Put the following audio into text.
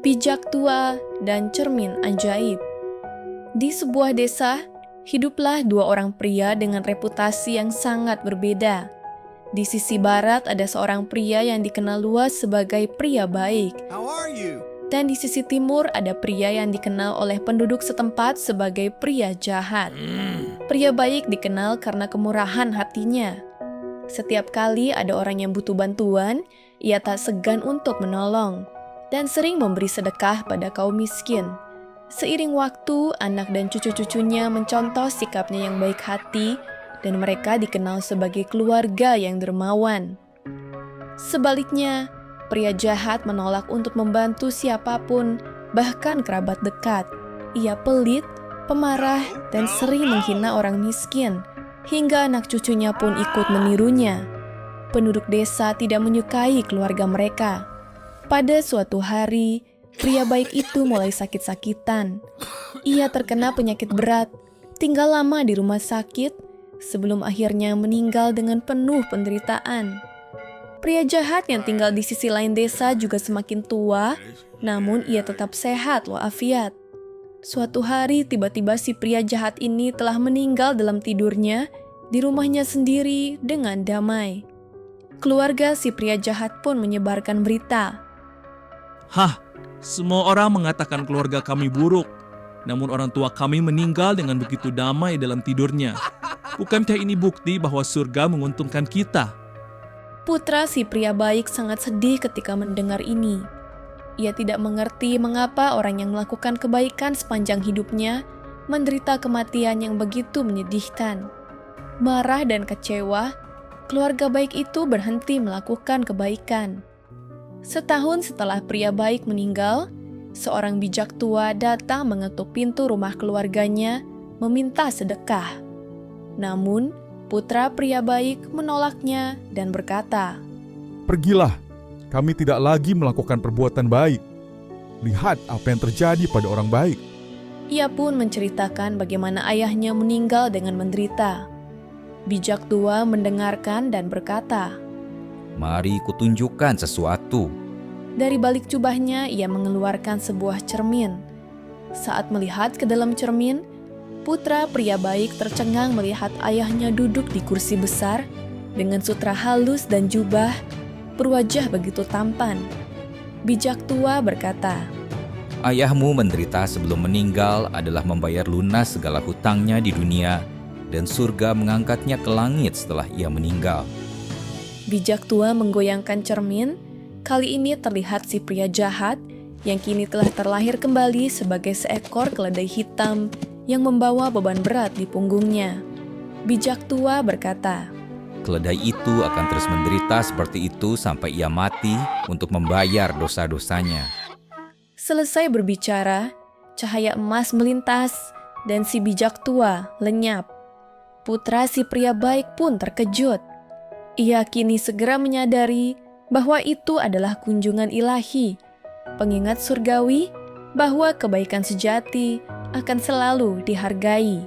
Bijak tua dan cermin ajaib. Di sebuah desa, hiduplah dua orang pria dengan reputasi yang sangat berbeda. Di sisi barat ada seorang pria yang dikenal luas sebagai pria baik. Dan di sisi timur ada pria yang dikenal oleh penduduk setempat sebagai pria jahat. Pria baik dikenal karena kemurahan hatinya. Setiap kali ada orang yang butuh bantuan, ia tak segan untuk menolong dan sering memberi sedekah pada kaum miskin. Seiring waktu, anak dan cucu-cucunya mencontoh sikapnya yang baik hati, dan mereka dikenal sebagai keluarga yang dermawan. Sebaliknya, pria jahat menolak untuk membantu siapapun, bahkan kerabat dekat. Ia pelit, pemarah, dan sering menghina orang miskin, hingga anak cucunya pun ikut menirunya. Penduduk desa tidak menyukai keluarga mereka. Pada suatu hari, pria baik itu mulai sakit-sakitan. Ia terkena penyakit berat, tinggal lama di rumah sakit, sebelum akhirnya meninggal dengan penuh penderitaan. Pria jahat yang tinggal di sisi lain desa juga semakin tua, namun ia tetap sehat walafiat. Suatu hari tiba-tiba si pria jahat ini telah meninggal dalam tidurnya di rumahnya sendiri dengan damai. Keluarga si pria jahat pun menyebarkan berita. Hah, semua orang mengatakan keluarga kami buruk. Namun orang tua kami meninggal dengan begitu damai dalam tidurnya. Bukankah ini bukti bahwa surga menguntungkan kita? Putra si pria baik sangat sedih ketika mendengar ini. Ia tidak mengerti mengapa orang yang melakukan kebaikan sepanjang hidupnya menderita kematian yang begitu menyedihkan. Marah dan kecewa, keluarga baik itu berhenti melakukan kebaikan. Setahun setelah pria baik meninggal, seorang bijak tua datang mengetuk pintu rumah keluarganya meminta sedekah. Namun, putra pria baik menolaknya dan berkata, "Pergilah, kami tidak lagi melakukan perbuatan baik. Lihat apa yang terjadi pada orang baik." Ia pun menceritakan bagaimana ayahnya meninggal dengan menderita. Bijak tua mendengarkan dan berkata, "Mari kutunjukkan sesuatu." Dari balik jubahnya, ia mengeluarkan sebuah cermin. Saat melihat ke dalam cermin, putra pria baik tercengang melihat ayahnya duduk di kursi besar dengan sutra halus dan jubah, berwajah begitu tampan. Bijak tua berkata, Ayahmu menderita sebelum meninggal adalah membayar lunas segala hutangnya di dunia, dan surga mengangkatnya ke langit setelah ia meninggal. Bijak tua menggoyangkan cermin. Kali ini terlihat si pria jahat yang kini telah terlahir kembali sebagai seekor keledai hitam yang membawa beban berat di punggungnya. Bijak tua berkata, Keledai itu akan terus menderita seperti itu sampai ia mati untuk membayar dosa-dosanya. Selesai berbicara, cahaya emas melintas dan si bijak tua lenyap. Putra si pria baik pun terkejut. Ia kini segera menyadari bahwa itu adalah kunjungan ilahi, pengingat surgawi bahwa kebaikan sejati akan selalu dihargai.